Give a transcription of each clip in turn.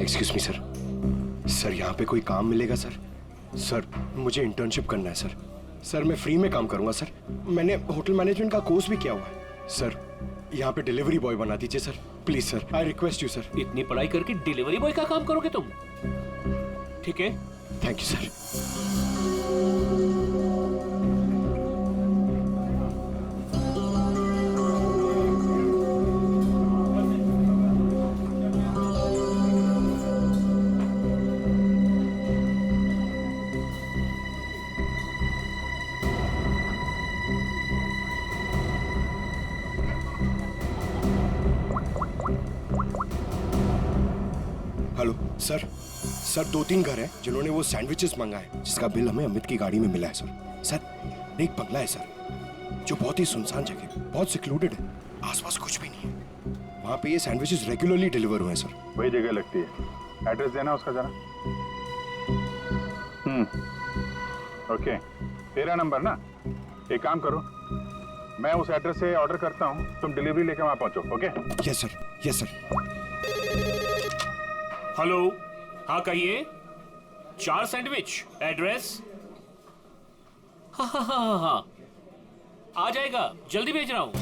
Excuse me sir, sir यहाँ पे कोई काम मिलेगा सर? सर मुझे इंटर्नशिप करना है सर। सर मैं फ्री में काम करूंगा सर, मैंने होटल मैनेजमेंट का कोर्स भी किया हुआ है सर। यहाँ पे डिलीवरी बॉय बना दीजिए sir, please sir, I request you sir. इतनी पढ़ाई करके डिलीवरी बॉय का काम करोगे तुम? ठीक है, thank you sir. Hello sir, sir 2-3 घर हैं जिन्होंने वो सैंडविचेस मंगाए जिसका बिल हमें अमित की गाड़ी में मिला है सर। सर एक बंगला है सर जो बहुत ही सुनसान जगह, बहुत सिक्लूडेड है, आसपास कुछ भी नहीं है। वहाँ पे ये सैंडविचेस रेगुलरली डिलीवर हुए हैं सर। वही जगह लगती है, एड्रेस देना उसका जरा। ओके, तेरा नंबर ना, एक काम करो, मैं उस एड्रेस से ऑर्डर करता हूँ, तुम डिलीवरी लेके वहाँ पहुँचो। Okay? Yes sir, yes sir. Hello, हाँ कहिए। 4 सैंडविच, एड्रेस? हाँ हाँ हाँ हाँ, आ जाएगा, जल्दी भेज रहा हूँ।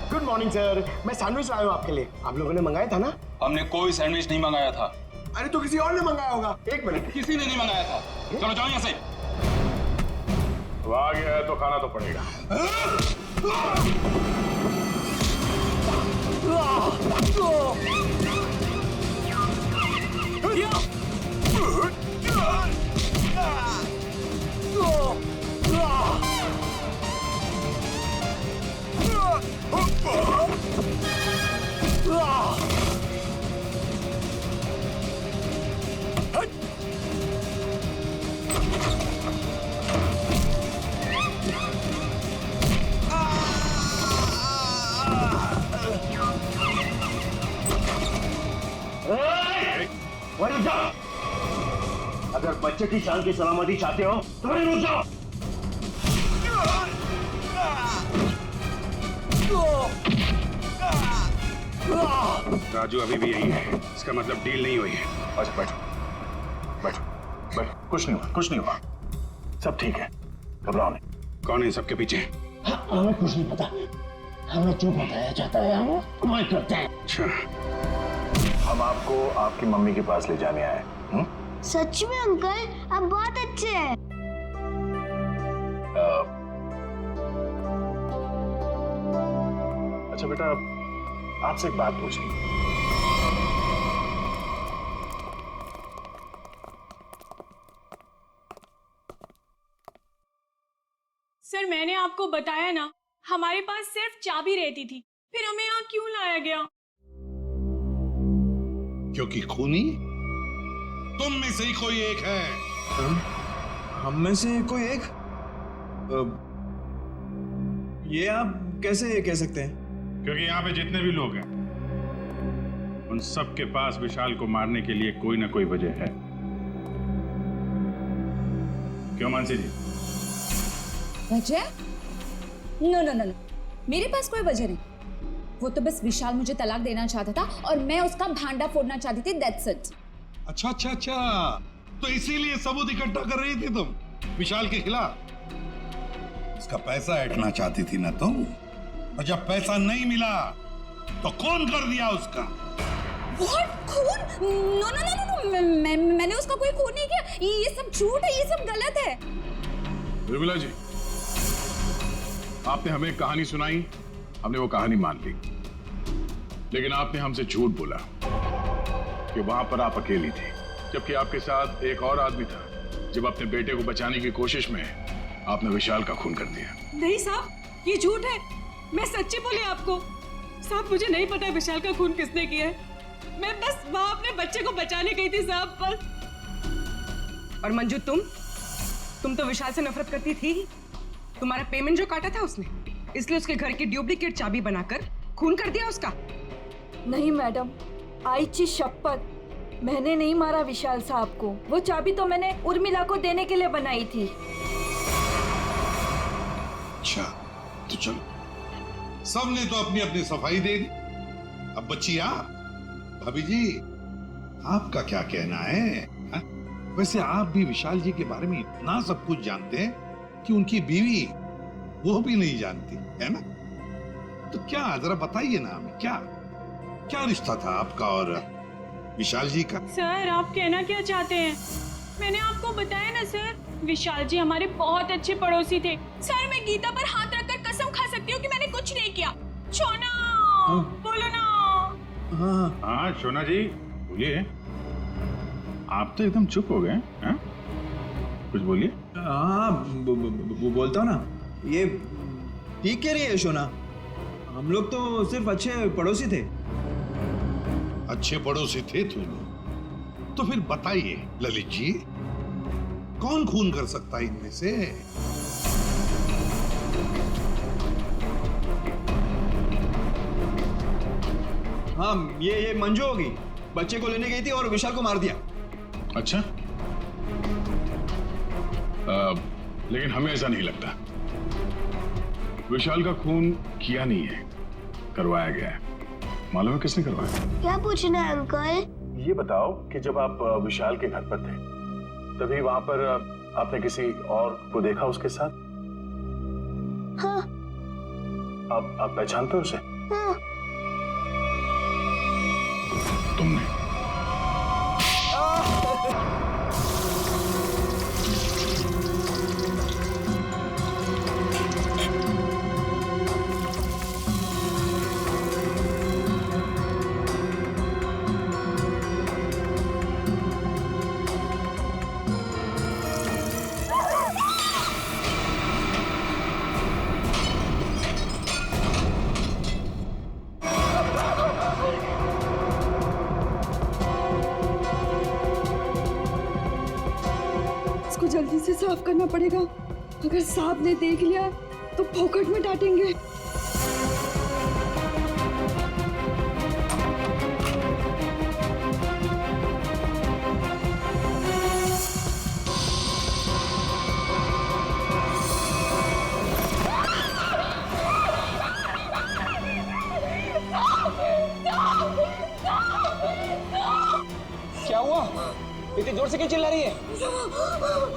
गुड मॉर्निंग सर, मैं सैंडविच लाया हूँ आपके लिए। आप लोगों ने मंगाया था ना? हमने कोई सैंडविच नहीं मंगाया था। अरे तो किसी और ने मंगाया होगा। एक मिनट। किसी ने नहीं मंगाया था। चलो जाओ यहाँ से। वो आ गया है तो खाना तो पड़ेगा। अगर बच्चे की जान की सलामती चाहते हो तो वहीं रुक जाओ। राजू अभी भी यही है, इसका मतलब डील नहीं हुई है। अच्छा बैठो, बैठो, बैठो। कुछ नहीं हुआ, कुछ नहीं हुआ, सब ठीक है, घबराओ नहीं। कौन है सबके पीछे? हमें कुछ नहीं पता, हमें जो बताया जाता है हम वही करते हैं। अच्छा, हम आपको आपकी मम्मी के पास ले जाने आए। सच में अंकल, आप बहुत अच्छे हैं। अच्छा बेटा, आपसे एक बात पूछनी। सर मैंने आपको बताया ना, हमारे पास सिर्फ चाबी रहती थी, फिर हमें यहाँ क्यों लाया गया? क्योंकि खूनी तुम में से ही कोई एक है। हम में से कोई एक? ये आप कैसे कह सकते हैं? क्योंकि यहाँ पे जितने भी लोग हैं उन सब के पास विशाल को मारने के लिए कोई ना कोई वजह है। क्यों मानसी जी? वजह? नो नो नो नो, मेरे पास कोई वजह नहीं। वो तो बस विशाल मुझे तलाक देना चाहता था और मैं उसका भांडा फोड़ना चाहती थी, दैट्स इट। अच्छा अच्छा अच्छा, तो इसीलिए सबूत इकट्ठा कर रही थी तुम विशाल के खिलाफ। उसका पैसा ऐंठना चाहती थी ना तुम, और जब पैसा नहीं मिला तो खून कर दिया उसका। What? खून? नो नो नो नो, मैंने उसका कोई खून नहीं किया। ये सब झूठ है, ये सब गलत है। निर्मला जी, आपने हमें कहानी सुनाई, हमने वो कहानी मान ली, लेकिन आपने हमसे झूठ बोला कि वहां पर आप अकेली थी, जबकि आपके साथ एक और आदमी था। जब अपने बेटे को बचाने की कोशिश में आपने विशाल का खून कर दिया। नहीं साहब, ये झूठ है, मैं सच्ची बोली आपको। साहब मुझे नहीं पता विशाल का खून किसने किया है, मैं बस वहां अपने बच्चे को बचाने गई थी साहब, बस। और मंजू तुम तो विशाल से नफरत करती थी ही। तुम्हारा पेमेंट जो काटा था उसने, इसलिए उसके घर की डुप्लीकेट चाबी बनाकर खून कर दिया उसका। नहीं मैडम, आईची शपथ, मैंने नहीं मारा विशाल साहब को। वो चाबी तो मैंने उर्मिला को देने के लिए बनाई थी। अच्छा, तो चलो, सबने तो अपनी अपनी सफाई दे दी। अब बच्ची आप, भाभी जी, आपका क्या कहना है? हा? वैसे आप भी विशाल जी के बारे में इतना सब कुछ जानते हैं कि उनकी बीवी वो भी नहीं जानती, है ना? तो क्या, जरा बताइए ना हमें, क्या क्या रिश्ता था आपका और विशाल जी का? सर, आप कहना क्या चाहते हैं? मैंने आपको बताया ना सर, विशाल जी हमारे बहुत अच्छे पड़ोसी थे। सर, मैं गीता पर हाथ रखकर कसम खा सकती हूँ कि मैंने कुछ नहीं किया। शोना, बोलो ना। हाँ शोना जी, बोलिए। आप तो एकदम चुप हो गए हैं? कुछ बोलिए। हाँ, बोलता हूँ ना। ये ठीक कह रही है शोना, हम लोग तो सिर्फ अच्छे पड़ोसी थे। अच्छे पड़ोसी थे तुम? तो फिर बताइए ललित जी, कौन खून कर सकता है इनमें से? हाँ, ये मंजू होगी। बच्चे को लेने गई थी और विशाल को मार दिया। अच्छा, लेकिन हमें ऐसा नहीं लगता। विशाल का खून किया नहीं है, करवाया गया है। मालूम है किसने करवाया? क्या पूछना है अंकल? ये बताओ कि जब आप विशाल के घर पर थे, तभी वहां पर आपने किसी और को देखा उसके साथ? हाँ। आप पहचानते हो उसे? हाँ। तुमने? जल्दी से साफ करना पड़ेगा। अगर साहब ने देख लिया तो फोकट में डांटेंगे। क्या हुआ? इतनी जोर से क्यों चिल्ला रही है?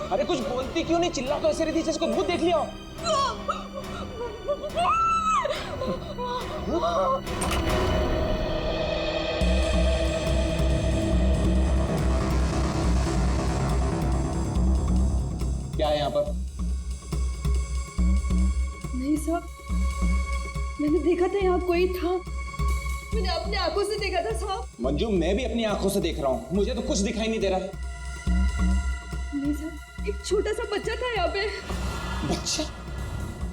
अरे कुछ बोलती क्यों नहीं? चिल्ला तो ऐसे रही थी जैसे कोई भूत देख लिया हो। क्या है यहाँ पर? नहीं साहब, मैंने देखा था यहाँ कोई था। मैंने अपने आंखों से देखा था साहब। मंजू, मैं भी अपनी आंखों से देख रहा हूँ, मुझे तो कुछ दिखाई नहीं दे रहा है। नहीं साहब, एक छोटा सा बच्चा था यहाँ पे। बच्चा?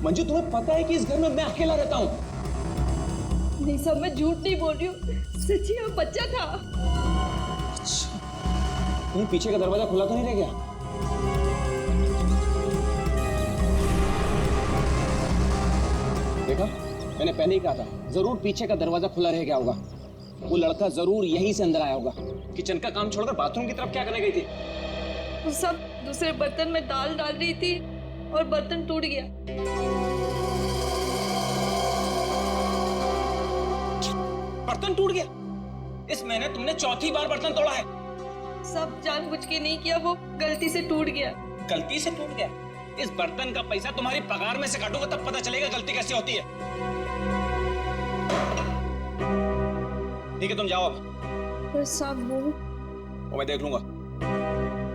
मंजू, तुम्हें पता है कि इस घर में मैं अकेला रहता हूँ? नहीं साहब, मैं झूठ नहीं बोल रही हूँ, सच्ची यहाँ बच्चा था। अच्छा, कहीं पीछे का दरवाजा खुला तो नहीं रह गया? देखा, मैंने पहले ही कहा था, जरूर पीछे का दरवाजा खुला रह गया होगा। वो लड़का जरूर यहीं से अंदर आया होगा। किचन का काम छोड़कर बाथरूम की तरफ क्या करने गई थी? वो सब दूसरे बर्तन में दाल डाल रही थी और बर्तन टूट गया। बर्तन टूट गया? इस महीने तुमने चौथी बार बर्तन तोड़ा है। सब जानबूझ के नहीं किया, वो गलती से टूट गया। गलती से टूट गया? इस बर्तन का पैसा तुम्हारी पगार में से काटूंगा, तब पता चलेगा गलती कैसे होती है। ठीक है, तुम जाओ अब। पर साहब वो मैं देख लूंगा।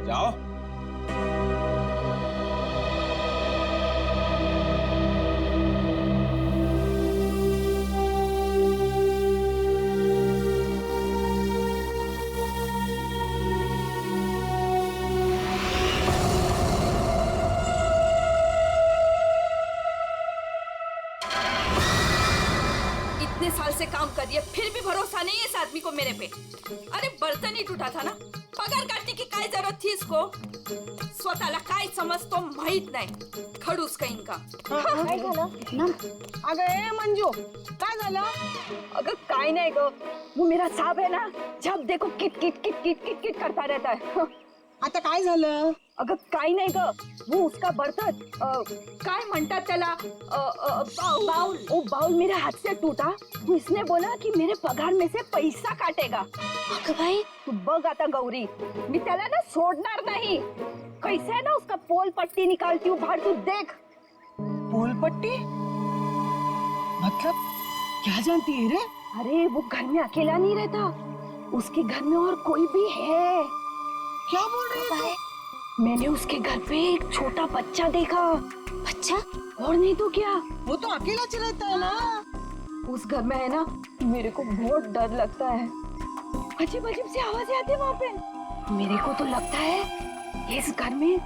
जाओ। इतने साल से काम कर रही है, फिर भी भरोसा नहीं है इस आदमी को मेरे पे। अरे बर्तन ही टूटा था ना, पगार काटने की काय जरूरत थी इसको? स्वतःला काय समजतो माहित नाही, खडूस कहीं का। काय झालं? अगं ए मंजू, काय झालं? अगर काय नहीं गो, वो मेरा साहब है ना, जब देखो kit kit kit kit kit kit करता रहता है। आता काय झालं? अगं काय नाही ग, वो उसका बर्तन काय म्हणतात त्याला, बाउल, वो बाउल मेरे हाथ से टूटा, तो इसने बोला कि मेरे पगार में से पैसा काटेगा। अगं भाई तू बघ आता गौरी, मी त्याला ना सोडणार नहीं। कैसे है ना उसका पोल पट्टी निकालती हूँ बाहर, तू देख। पोल पट्टी? मतलब क्या जानती है रे? अरे वो घर में अकेला नहीं रहता, उसके घर में और कोई भी है। क्या बोल रही है? मैंने उसके घर पे एक छोटा बच्चा देखा। बच्चा? और नहीं तो क्या, वो तो अकेला रहता है ना। उस घर में है ना, मेरे को बहुत डर लगता है। अजीब अजीब सी आवाजें आती है वहाँ पे। मेरे को तो लगता है इस घर में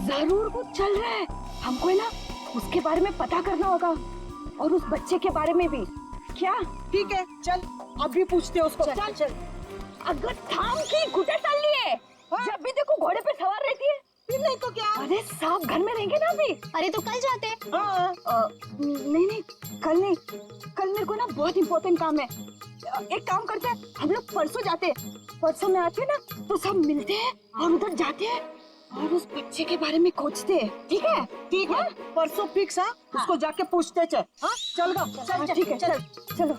जरूर कुछ चल रहा है। हमको है ना उसके बारे में पता करना होगा, और उस बच्चे के बारे में भी। क्या? ठीक है, चल अभी पूछते हैं उसको। चल चल। अगर थाम की घुटे चल लिए, जब भी देखो घोड़े पे सवार रहती है। फिर नहीं तो क्या? अरे साहब घर में रहेंगे ना अभी। अरे तो कल जाते हैं। नहीं, कल नहीं, कल मेरे को ना बहुत इम्पोर्टेंट काम है। एक काम करते हैं, हम लोग परसों जाते हैं। परसों में आते हैं ना तो सब मिलते हैं और उधर जाते हैं और उस बच्चे के बारे में खोजते हैं। ठीक है? ठीक है, परसों फिक्स है। उसको जाके पूछते चल। हाँ चल गा, चल ठीक है, चल चलो।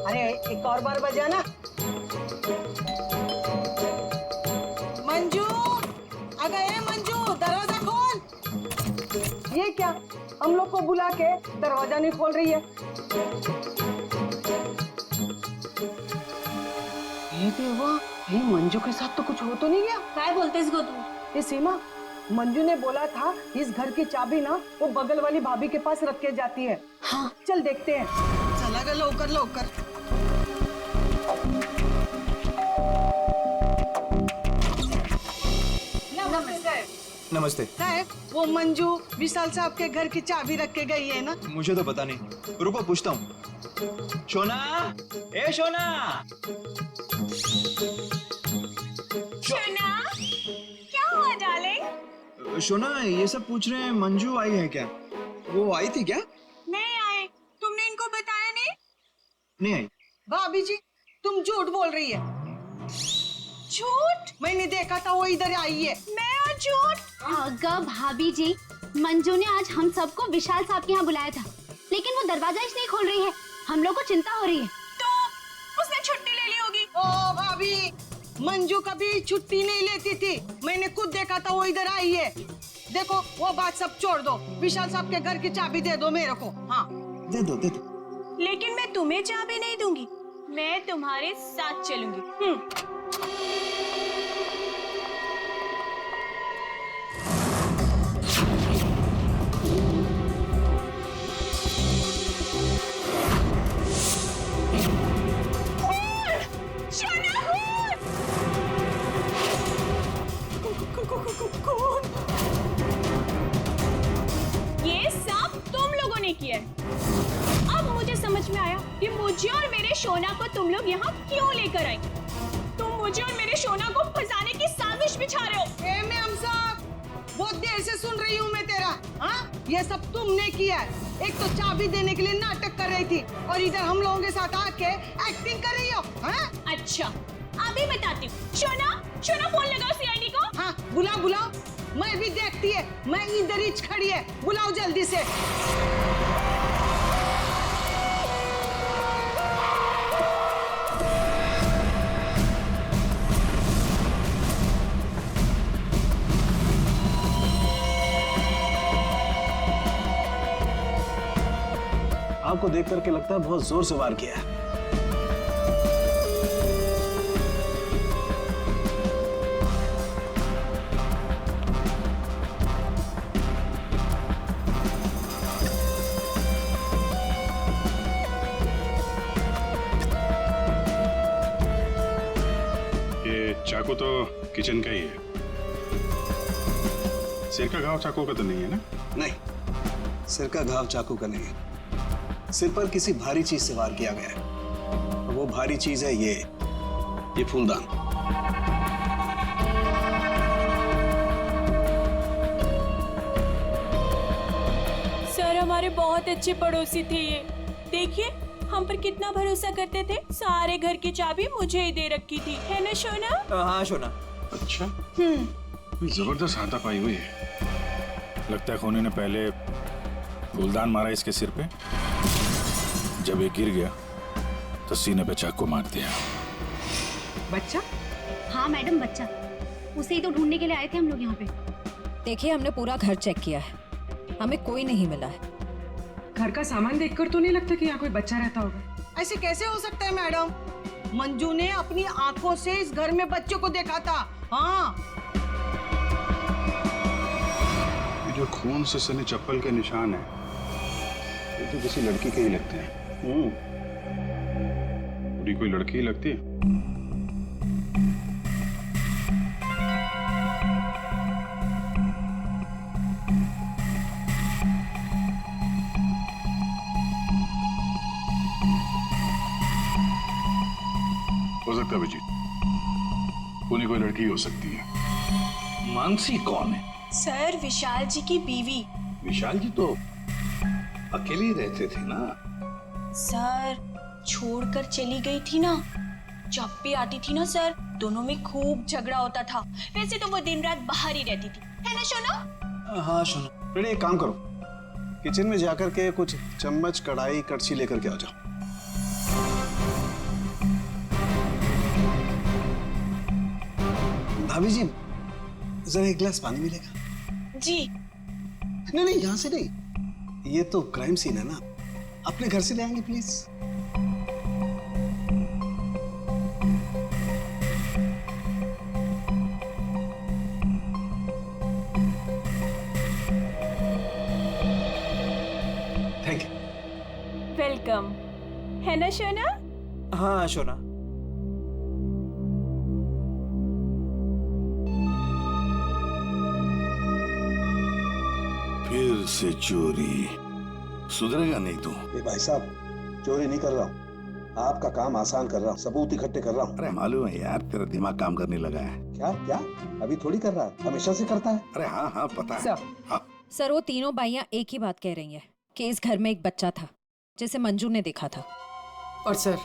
अरे एक और बार बजाना। मंजू, अगर ए मंजू दरवाजा खोल। ये क्या, हम लोग को बुला के दरवाजा नहीं खोल रही है? ये देवा, ये मंजू के साथ तो कुछ हो तो नहीं गया? काय बोलतेस गो तू? ये सीमा, मंजू ने बोला था इस घर की चाबी ना वो बगल वाली भाभी के पास रख के जाती है। हाँ चल देखते हैं। चला गा लवकर लवकर। नमस्ते। साहब, वो मंजू विशाल साहब के घर की चाबी रख के गई है ना? मुझे तो पता नहीं, रुको पूछता हूँ। शोना, ए शोना। शोना, क्या हुआ डार्लिंग? शोना, ये सब पूछ रहे हैं मंजू आई है क्या? वो आई थी क्या? नहीं आए, तुमने इनको बताया नहीं? नहीं आई। भाभी जी, तुम झूठ बोल रही है। झूठ? मैंने देखा था वो इधर आई है। मैं और झूठ? अगर भाभी जी, मंजू ने आज हम सबको विशाल साहब के यहाँ बुलाया था, लेकिन वो दरवाजा इसलिए खोल रही है, हम लोग को चिंता हो रही है। तो उसने छुट्टी ले ली होगी। ओ भाभी, मंजू कभी छुट्टी नहीं लेती थी। मैंने खुद देखा था वो इधर आई है। देखो वो बात सब छोड़ दो, विशाल साहब के घर की चाबी दे दो मेरे को। हाँ दे दो दे दो। लेकिन मैं तुम्हें चाबी नहीं दूंगी, मैं तुम्हारे साथ चलूंगी। ये सब तुम लोगों ने किया है। अब मुझे समझ में आया कि मुझे और मेरे शोना को तुम लोग यहाँ क्यों लेकर आए। तुम मुझे और मेरे शोना को फंसाने की साजिश बिछा रहे हो। ए मैम साहब, बहुत देर से सुन रही हूँ मैं तेरा। हाँ, ये सब तुमने किया है। एक तो चाबी देने के लिए नाटक कर रही थी और इधर हम लोगों के साथ आके एक्टिंग कर रही हो। हाँ? अच्छा, अभी बताती हूँ। शोना, शोना फोन लगाओ सीआईडी को। हाँ बुलाओ बुलाओ, मैं भी देखती है। मैं इधर ही खड़ी है, बुलाओ जल्दी से। आपको देख करके लगता है बहुत जोर से वार किया है। ये चाकू तो किचन का ही है। सिर का घाव चाकू का तो नहीं है ना? नहीं, सिर का घाव चाकू का नहीं है। सिर पर किसी भारी चीज से वार किया गया है। और वो भारी चीज है ये फूलदान। सर हमारे बहुत अच्छे पड़ोसी थे ये। देखिए हम पर कितना भरोसा करते थे। सारे घर की चाबी मुझे ही दे रखी थी, है ना सोना? हाँ सोना। अच्छा, जबरदस्त हाथापाई हुई है। लगता है खूनी ने पहले फूलदान मारा इसके सिर पे, जब ये गिर गया तो सीने पे चाकू मार दिया। बच्चा? हाँ मैडम, बच्चा। उसे ही तो ढूंढने के लिए आए थे हम लोग यहाँ पे। देखिए हमने पूरा घर चेक किया है, हमें कोई नहीं मिला है। घर का सामान देखकर तो नहीं लगता कि यहाँ कोई बच्चा रहता होगा। ऐसे कैसे हो सकता है मैडम? मंजू ने अपनी आंखों से इस घर में बच्चों को देखा था। हाँ, ये जो खून से सने चप्पल के निशान है, ये तो किसी लड़की के ही लगते हैं। पूरी कोई लड़की ही लगती है। हो सकता है विजीत, खूनी कोई लड़की हो सकती है। मानसी कौन है? सर विशाल जी की बीवी। विशाल जी तो अकेले रहते थे ना? सर छोड़कर चली गई थी ना, जब भी आती थी ना सर दोनों में खूब झगड़ा होता था। वैसे तो वो दिन रात बाहर ही रहती थी, है ना सोना? हाँ सोना। बेटे एक काम करो, किचन में जाकर के कुछ चम्मच, कढ़ाई, कड़छी लेकर के आ जाओ। भाभी जी जरा एक गिलास पानी मिलेगा? जी। नहीं, यहाँ से नहीं, ये तो क्राइम सीन है ना, अपने घर से ले आएंगे प्लीज। Thank you. वेलकम, है ना सोना? हाँ सोना। फिर से चोरी, सुधरेगा नहीं तू। ये भाई साहब, चोरी नहीं कर रहा हूँ, आपका काम आसान कर रहा हूँ, सबूत इकट्ठे कर रहा हूँ। अरे मालूम है यार, तेरा दिमाग काम करने लगा है। क्या क्या? अभी थोड़ी कर रहा है, हमेशा से करता है। अरे हाँ हाँ पता है। हाँ। सर वो तीनों बाइयां एक ही बात कह रही हैं कि इस घर में एक बच्चा था जिसे मंजू ने देखा था। और सर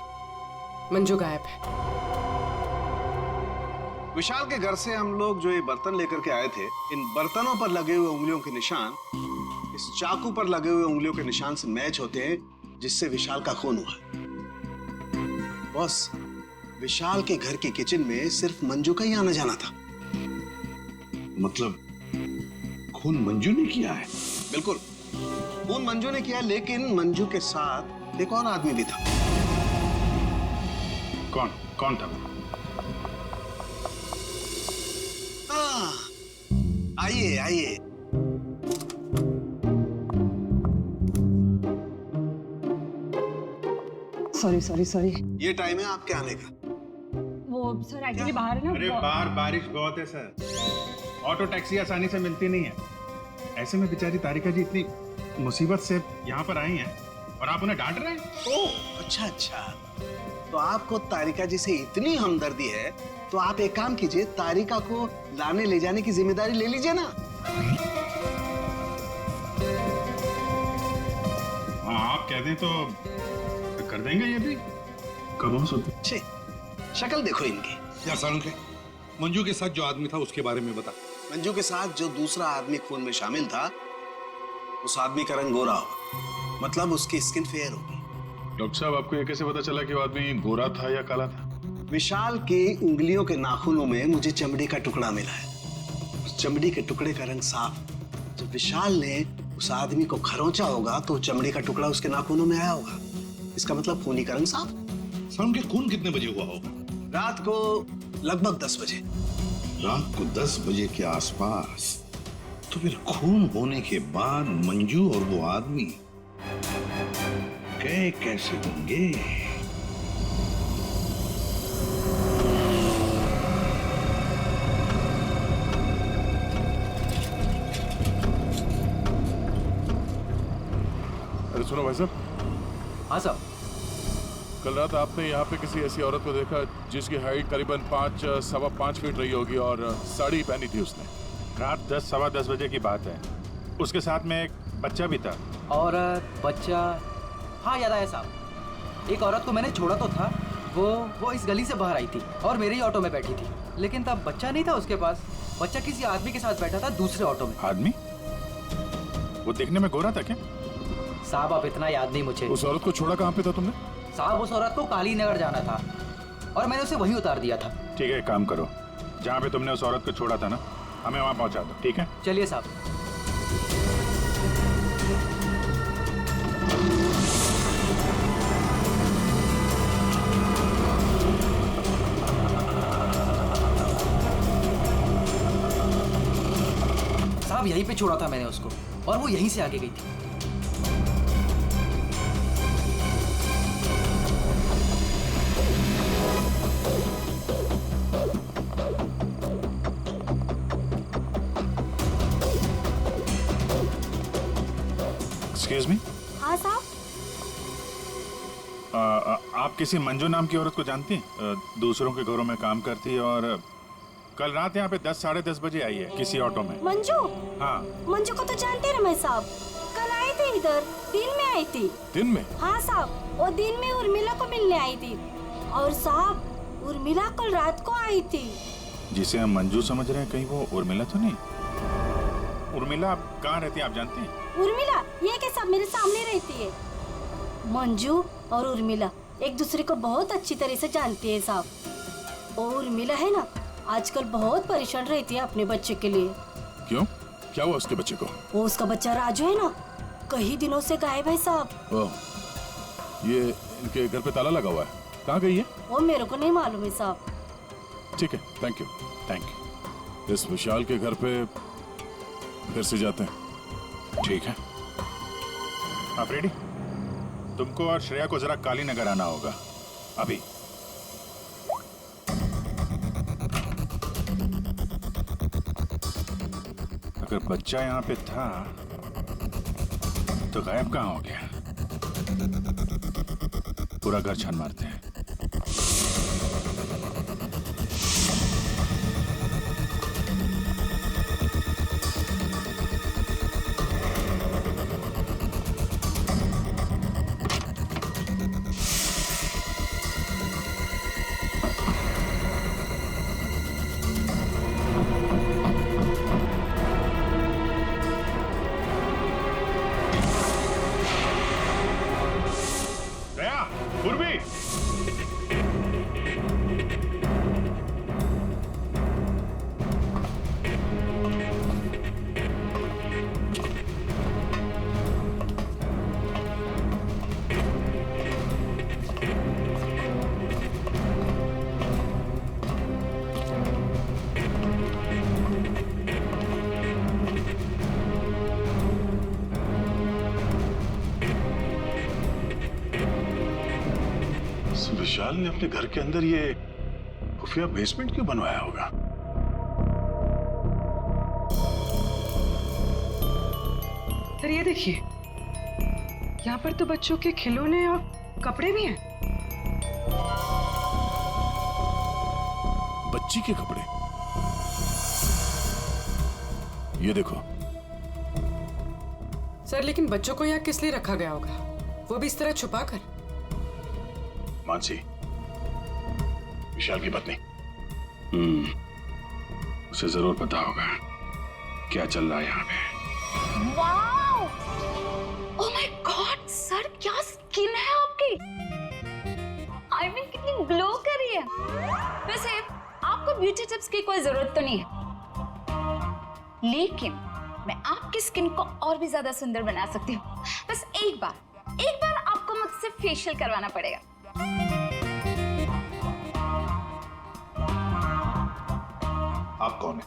मंजू गायब है। विशाल के घर से हम लोग जो ये बर्तन लेकर के आए थे, इन बर्तनों पर लगे हुए उंगलियों के निशान इस चाकू पर लगे हुए उंगलियों के निशान से मैच होते हैं, जिससे विशाल का खून हुआ। बॉस, विशाल के घर के किचन में सिर्फ मंजू का ही आना जाना था। मतलब खून मंजू ने किया है? बिल्कुल, खून मंजू ने किया, लेकिन मंजू के साथ एक और आदमी भी था। कौन था? आइए आइए। सॉरी। ये टाइम है आपके आने का। वो सर एक्चुअली बाहर है ना। अरे बाहर बारिश बहुत है सर, ऑटो टैक्सी आसानी से मिलती नहीं है। ऐसे में बेचारी तारिका जी इतनी मुसीबत से यहाँ पर आई हैं और आप उन्हें डांट रहे हैं। ओह अच्छा, तो आपको तारिका जी से इतनी हमदर्दी है तो आप एक काम कीजिए, तारिका को लाने ले जाने की जिम्मेदारी ले लीजिए ना। हाँ आप कह दें तो कर देंगे ये भी। कब हो सकते? शक्ल देखो इनकी। क्या सालुंके, मंजू के साथ जो आदमी था उसके बारे में बता। मंजू के साथ जो दूसरा आदमी खून में शामिल था, उस आदमी का रंग गोरा होगा, मतलब उसकी स्किन फेयर होगी। डॉक्टर साहब, आपको ये कैसे पता चला कि वो आदमी गोरा था या काला था? विशाल के उंगलियों के नाखूनों में मुझे चमड़ी का टुकड़ा मिला है। उस चमड़ी के टुकड़े का रंग साफ। जब विशाल ने उस आदमी को खरोंचा होगा तो चमड़ी का टुकड़ा उसके नाखूनों में आया होगा। इसका मतलब खूनी का रंग साफ। सालुंके, खून कितने बजे हुआ होगा? रात को लगभग 10 बजे। रात को 10 बजे के आसपास। तो फिर खून होने के बाद मंजू और वो आदमी गए कैसे होंगे? अरे सुनो भाई साहब। हाँ साहब। कल रात आपने यहाँ पे किसी ऐसी औरत को देखा जिसकी हाइट करीबन 5-5.25 फीट रही होगी और साड़ी पहनी थी उसने? रात 10-10:15 बजे की बात है। उसके साथ में एक बच्चा भी था। और बच्चा, हाँ याद आया साहब। एक औरत को मैंने छोड़ा तो था, वो इस गली से बाहर आई थी और मेरे ही ऑटो में बैठी थी, लेकिन तब बच्चा नहीं था उसके पास। बच्चा किसी आदमी के साथ बैठा था दूसरे ऑटो में। आदमी? वो देखने में गोरा था क्या? साहब अब इतना याद नहीं मुझे। उस औरत को छोड़ा कहाँ पे था तुमने? साहब उस औरत को काली नगर जाना था और मैंने उसे वहीं उतार दिया था। ठीक है, एक काम करो, जहाँ पे तुमने उस औरत को छोड़ा था ना, हमें वहाँ पहुँचा दो, ठीक है? चलिए साहब। साहब यहीं पे छोड़ा था मैंने उसको और वो यहीं से आगे गई थी। Excuse me. हाँ साहब। आप किसी मंजू नाम की औरत को जानती हैं? दूसरों के घरों में काम करती है और कल रात यहाँ पे 10-10:30 बजे आई है किसी ऑटो में। मंजू? हाँ। मंजू को तो जानते हैं रमेश साहब, कल आई थी इधर, दिन में आई थी। दिन में? हाँ साहब, वो दिन में उर्मिला को मिलने आई थी। और साहब उर्मिला कल रात को आई थी। जिसे हम मंजू समझ रहे हैं, कहीं वो उर्मिला तो नहीं? उर्मिला कहाँ रहती है आप जानती हैं? उर्मिला ये के साहब मेरे सामने रहती है। मंजू और उर्मिला एक दूसरे को बहुत अच्छी तरह से जानती है साहब। और उर्मिला है ना, आजकल बहुत परेशान रहती है अपने बच्चे के लिए। क्यों? क्या हुआ उसके बच्चे को? वो उसका बच्चा राजू है ना, कई दिनों से गायब है साहब। ओह, ये इनके घर पे ताला लगा हुआ है। कहाँ गई है? वो मेरे को नहीं मालूम है साहब। ठीक है, थैंक यू। Thank you. इस विशाल के घर पे फिर से जाते हैं। ठीक है। आप रेडी? तुमको और श्रेया को जरा काली नगर आना होगा अभी। अगर बच्चा यहाँ पे था तो गायब कहाँ हो गया? पूरा घर छान मारते हैं। विशाल ने अपने घर के अंदर ये खुफिया बेसमेंट क्यों बनवाया होगा? सर ये देखिए, यहाँ पर तो बच्चों के खिलौने और कपड़े भी हैं। बच्ची के कपड़े? ये देखो। सर लेकिन बच्चों को यहाँ किस लिए रखा गया होगा, वो भी इस तरह छुपा कर? मानसी, विशाल की पत्नी, उसे जरूर पता होगा क्या चल रहा है यहाँ पे। Wow! Oh my God sir, क्या स्किन है आपकी! आई मीन कितनी ग्लो कर रही है। वैसे आपको ब्यूटी टिप्स की कोई जरूरत तो नहीं है, लेकिन मैं आपकी स्किन को और भी ज्यादा सुंदर बना सकती हूँ। बस एक बार आपको मुझसे फेशियल करवाना पड़ेगा। आप कौन है?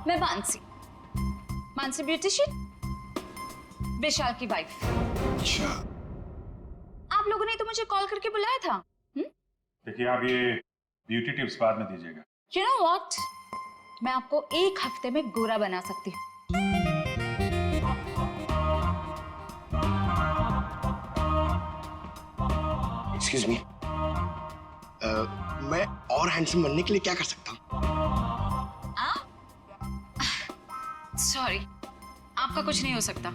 मैं मानसी ब्यूटिशियन, विशाल की वाइफ। अच्छा। आप लोगों ने तो मुझे कॉल करके बुलाया था। देखिए, आप ये ब्यूटी टिप्स बाद में दीजिएगा। You know what? मैं आपको एक हफ्ते में गोरा बना सकती हूँ। एक्सक्यूज मी, मैं और हैंडसम बनने के लिए क्या कर सकता हूँ? सॉरी, आपका कुछ नहीं हो सकता।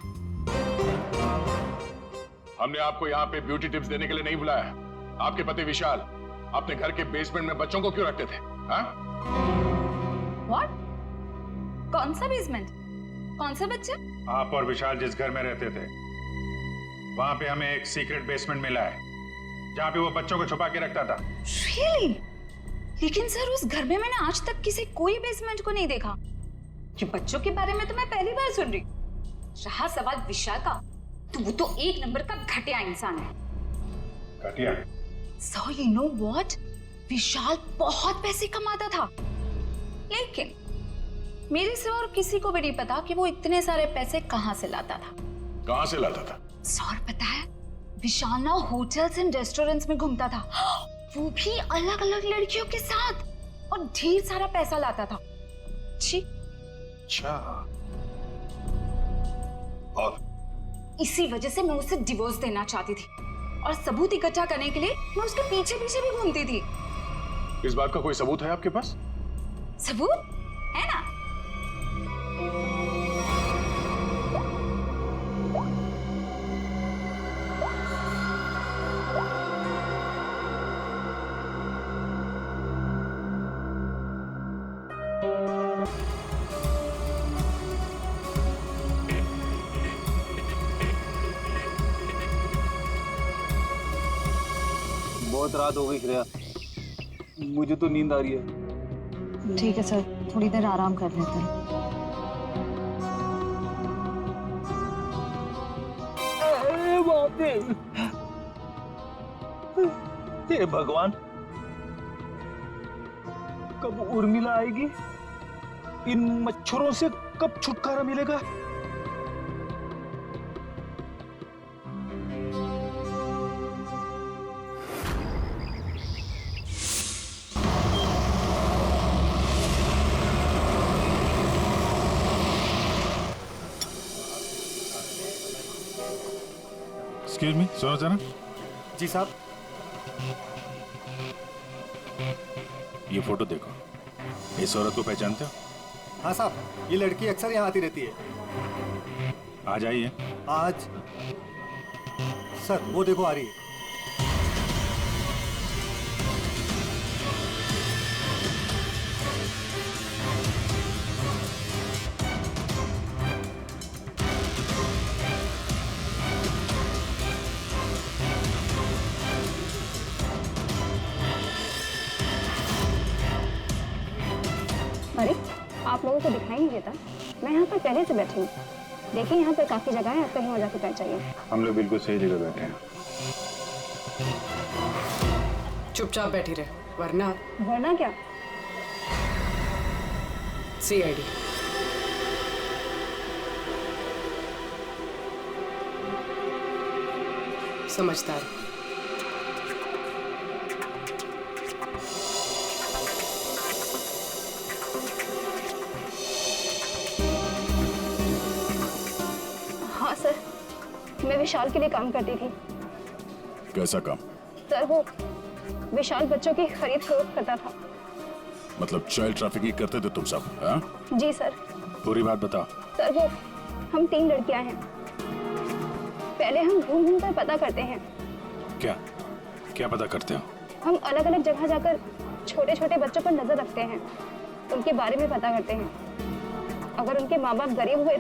हमने आपको यहाँ पे ब्यूटी टिप्स देने के लिए नहीं बुलाया। आपके पति विशाल अपने घर के बेसमेंट में बच्चों को क्यों रखते थे? हाँ? What? कौन सा बेसमेंट? कौन सा बच्चा? आप और विशाल जिस घर में रहते थे वहां पे हमें एक सीक्रेट बेसमेंट मिला है जहाँ पे वो बच्चों को छुपा के रखता था। Really? लेकिन सर उस घर में मैंने आज तक किसी कोई बेसमेंट को नहीं देखा। ये बच्चों के बारे में तो मैं पहली बार सुन रही। रहा सवाल विशाल का, तो वो तो एक नंबर का घटिया इंसान है। घटिया? So you know what? विशाल बहुत पैसे कमाता था, लेकिन मेरे से और किसी को भी नहीं पता कि वो इतने सारे पैसे कहाँ से लाता था। कहाँ से लाता था? सर पता है, विशाल ना होटल्स एंड रेस्टोरेंट्स में घूमता था, वो भी अलग अलग लड़कियों के साथ, और ढेर सारा पैसा लाता था। छी। अच्छा। और इसी वजह से मैं उसे डिवोर्स देना चाहती थी, और सबूत इकट्ठा करने के लिए मैं उसके पीछे पीछे भी घूमती थी। इस बात का कोई सबूत है आपके पास? सबूत है ना? बहुत रात हो गई श्रेया, मुझे तो नींद आ रही है। ठीक है सर, थोड़ी देर आराम कर लेते हैं। हे भगवान, कब उर्मिला आएगी? इन मच्छरों से कब छुटकारा मिलेगा? एक्सक्यूज मी, सुनो जरा। जी साहब। ये फोटो देखो, इस औरत को पहचानते हो? हाँ साहब, ये लड़की अक्सर यहाँ आती रहती है। आज आई है? आज सर वो देखो आ रही है। अरे आप लोगों को दिखाई नहीं देता? मैं यहाँ पर पहले से बैठी हूँ। देखिए यहाँ पर काफी जगह है, आप कहीं और जाके बैठ जाइए। हम लोग बिल्कुल सही जगह बैठे हैं। चुपचाप बैठी रहे, वरना वरना क्या? CID। समझदार। हाँ सर, मैं विशाल के लिए काम करती थी। कैसा काम? सर वो विशाल बच्चों की खरीद फरोख्त करता था। मतलब चाइल्ड ट्रैफिकिंग करते थे तुम सब? हाँ? जी सर। पूरी बात बताओ। सर वो हम 3 लड़कियां हैं। पहले हम घूम घूम कर पता करते हैं। क्या क्या पता करते हो? हम अलग अलग जगह जाकर छोटे छोटे बच्चों पर नजर रखते हैं, उनके बारे में पता करते हैं। अगर उनके माँ बाप गरीब हुए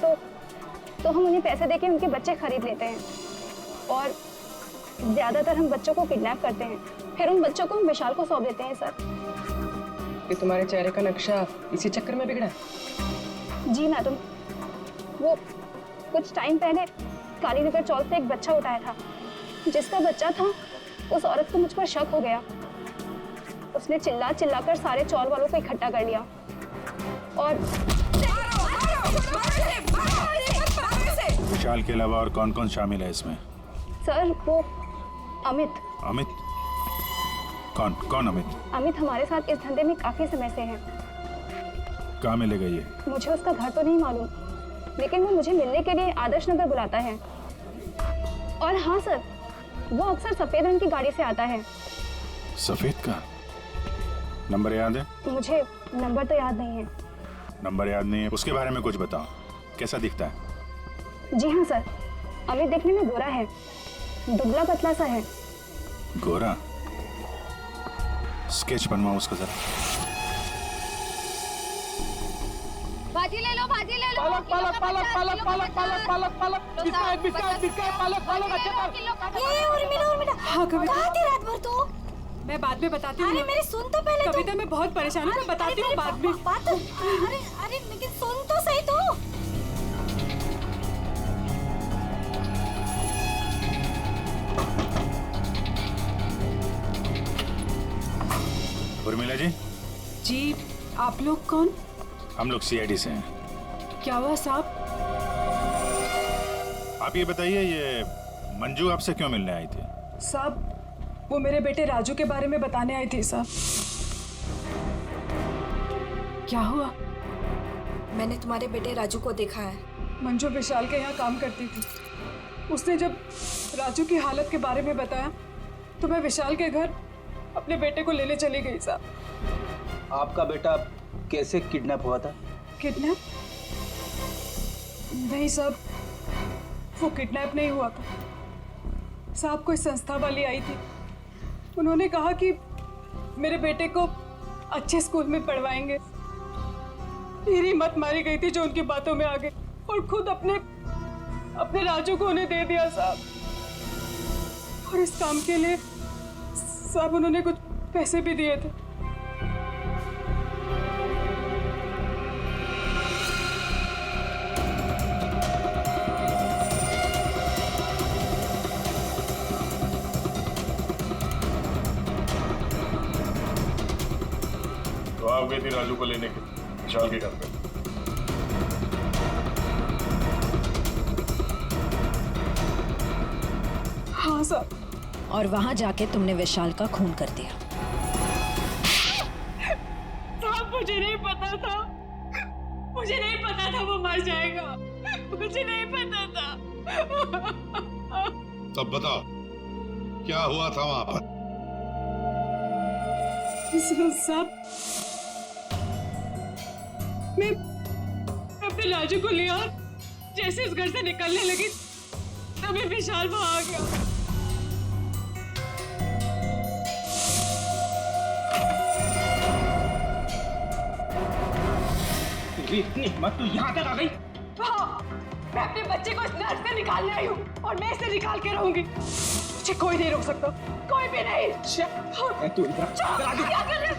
तो हम उन्हें पैसे देके उनके बच्चे खरीद लेते हैं, और ज्यादातर हम बच्चों को किडनैप करते हैं, फिर उन बच्चों को हम विशाल को सौंप देते हैं। सर ये तुम्हारे चेहरे का नक्शा इसी चक्कर में बिगड़ा? जी मैडम, वो कुछ टाइम पहले कालीनगर चौक से एक बच्चा उठाया था। जिसका बच्चा था उस औरत को मुझ पर शक हो गया। उसने चिल्ला चिल्लाकर सारे चौल वालों को इकट्ठा कर लिया और विशाल के अलावा और कौन कौन शामिल है इसमें? सर वो अमित। अमित? कौन कौन अमित? अमित हमारे साथ इस धंधे में काफी समय से है। कहाँ मिलेगा ये? मुझे उसका घर तो नहीं मालूम, लेकिन वो मुझे मिलने के लिए आदर्श नगर बुलाता है। और हाँ सर, वो अक्सर सफेद रंग की गाड़ी से आता है। सफेद का नंबर याद है? मुझे नंबर तो याद नहीं है। नंबर याद नहीं है, उसके बारे में कुछ बताओ। कैसा दिखता है? जी हाँ सर, अमित देखने में गोरा है, दुबला पतला सा है। गोरा? स्केच बनवाओ उसका जरा। भाजी ले लो, भाजी ले लो। पालक पालक पालक पालक पालक पालक पालक पालक बिस्किट बिस्किट बिस्किट पालक पालक अच्छा ये उर्मिला हाँ कविता, कहाँ थी रात भर तू? मैं बाद में बताती हूँ। अरे मेरी सुन तो पहले तू। कविता मैं बहुत परेशान हूँ, मैं बताती हूँ बाद में। बात अरे अरे लेकिन सुन तो सही तू। उर्मिला जी। जी आप लोग कौन? हम लोग सीआईडी से हैं। क्या हुआ साहब? आप ये बताइए, ये मंजू आपसे क्यों मिलने आई थी? साहब वो मेरे बेटे राजू के बारे में बताने आई थी साहब। क्या हुआ? मैंने तुम्हारे बेटे राजू को देखा है। मंजू विशाल के यहाँ काम करती थी। उसने जब राजू की हालत के बारे में बताया तो मैं विशाल के घर अपने बेटे को लेने चली गई साहब। आपका बेटा कैसे किडनैप हुआ था? किडनैप? नहीं साहब, वो किडनैप नहीं हुआ था साहब। कोई संस्था वाली आई थी, उन्होंने कहा कि मेरे बेटे को अच्छे स्कूल में पढ़वाएंगे। मेरी हिम्मत मारी गई थी जो उनकी बातों में आ गई और खुद अपने राजू को उन्हें दे दिया साहब। और इस काम के लिए साहब उन्होंने कुछ पैसे भी दिए थे। तो आप गई थी राजू को लेने के विशाल के घर पे? हाँ साहब। और वहां जाके तुमने विशाल का खून कर दिया। साहब मुझे नहीं पता था, मुझे नहीं पता था वो मर जाएगा, मुझे नहीं पता था। तब बताओ क्या हुआ था वहां पर? साहब मैं अपने राजू को लिया, जैसे उस घर से निकलने लगी तभी विशाल वहां आ गया। इतनी हिम्मत तू यहाँ तक आ गई? हाँ, मैं अपने बच्चे को इस नर्क से निकालने आई हूँ और मैं इसे निकाल के रहूंगी। मुझे कोई नहीं रोक सकता, कोई भी नहीं। तू इधर क्या कर रहे हो?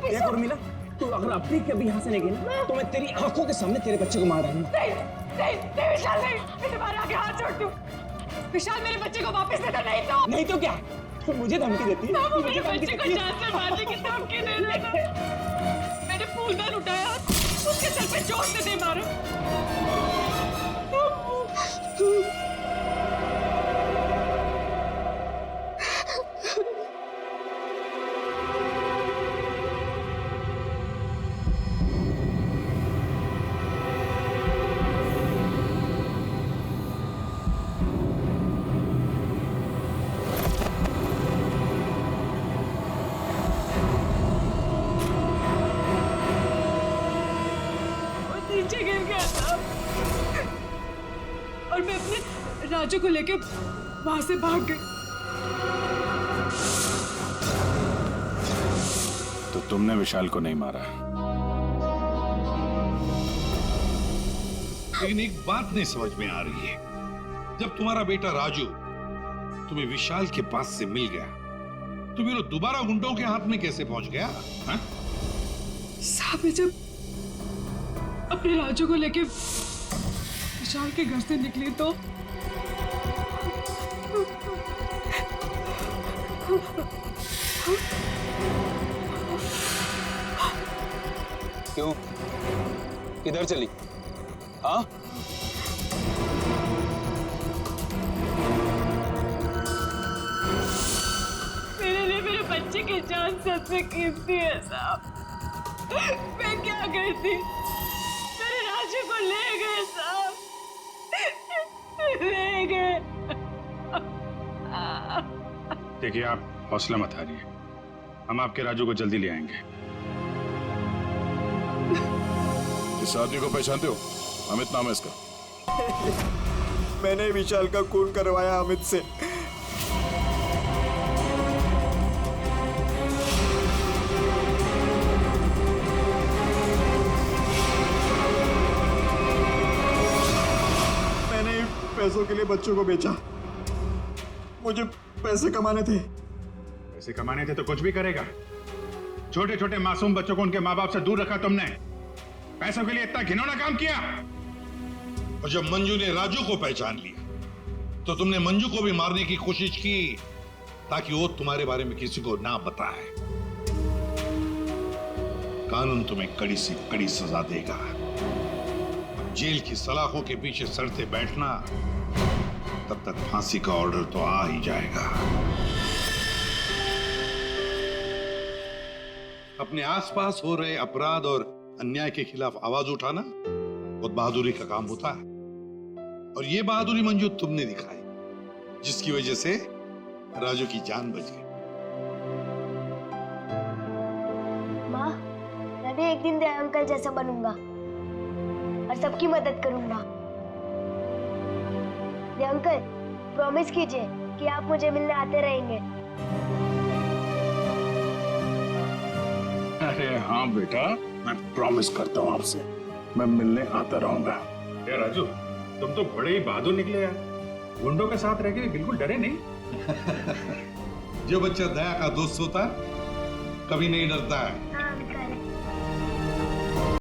देख उर्मिला, तू अगर अपनी कभी यहाँ से नहीं गई ना तो मैं तेरी आंखों के सामने तेरे बच्चे को मार डालूंगा। नहीं विशाल नहीं, मैं तुम्हारे आगे हाथ जोड़ती हूँ। विशाल मेरे बच्चे को वापस दे दो, नहीं तो क्या? तू मुझे धमकी देती है? वो मेरे बच्चे को जान से मारने की धमकी दे रहा था। मैंने फूलदान उठाया, उसके सर पे जोर से दे मारा। नीचे गिर गया था और मैं अपने राजू को लेके वहां से भाग गई। तो तुमने विशाल को नहीं मारा? लेकिन एक बात नहीं समझ में आ रही है, जब तुम्हारा बेटा राजू तुम्हें विशाल के पास से मिल गया तो फिर वो दोबारा गुंडों के हाथ में कैसे पहुंच गया? साहब जब अपने राजू को लेके विशाल के घर से निकली तो क्यों? किधर चली? हाँ? मेरे लिए मेरे बच्चे की जान सबसे कीमती है साहब। मैं क्या करती? मेरे राजू को को ले गए साहब, ले गए। देखिए, आप हौसला मत हारिए, हम आपके राजू को जल्दी ले आएंगे। इस आदमी को पहचानते हो? अमित नाम है इसका। मैंने विशाल का खून करवाया अमित से। मैंने पैसों के लिए बच्चों को बेचा। मुझे पैसे कमाने थे। पैसे कमाने थे तो कुछ भी करेगा। छोटे छोटे मासूम बच्चों को उनके माँ बाप से दूर रखा तुमने। पैसों के लिए इतना घिनौना काम किया। और जब मंजू ने राजू को पहचान लिया तो तुमने मंजू को भी मारने की कोशिश की ताकि वो तुम्हारे बारे में किसी को ना बताए। कानून तुम्हें कड़ी से कड़ी सजा देगा। जेल की सलाखों के पीछे सड़ते बैठना, तब तक फांसी का ऑर्डर तो आ ही जाएगा। अपने आसपास हो रहे अपराध और अन्याय के खिलाफ आवाज उठाना बहुत बहादुरी का काम होता है, और ये बहादुरी मंजू तुमने दिखाई, जिसकी वजह से राजू की जान बच गई। माँ, मैं भी एक दिन दया अंकल जैसा बनूंगा और सबकी मदद करूंगा। दया अंकल, प्रॉमिस कीजिए कि आप मुझे मिलने आते रहेंगे। अरे हाँ बेटा, मैं प्रॉमिस करता हूँ आपसे, मैं मिलने आता रहूंगा। ए राजू, तुम तो बड़े ही बहादुर निकले यार। गुंडों के साथ रह के बिल्कुल डरे नहीं। जो बच्चा दया का दोस्त होता है कभी नहीं डरता है।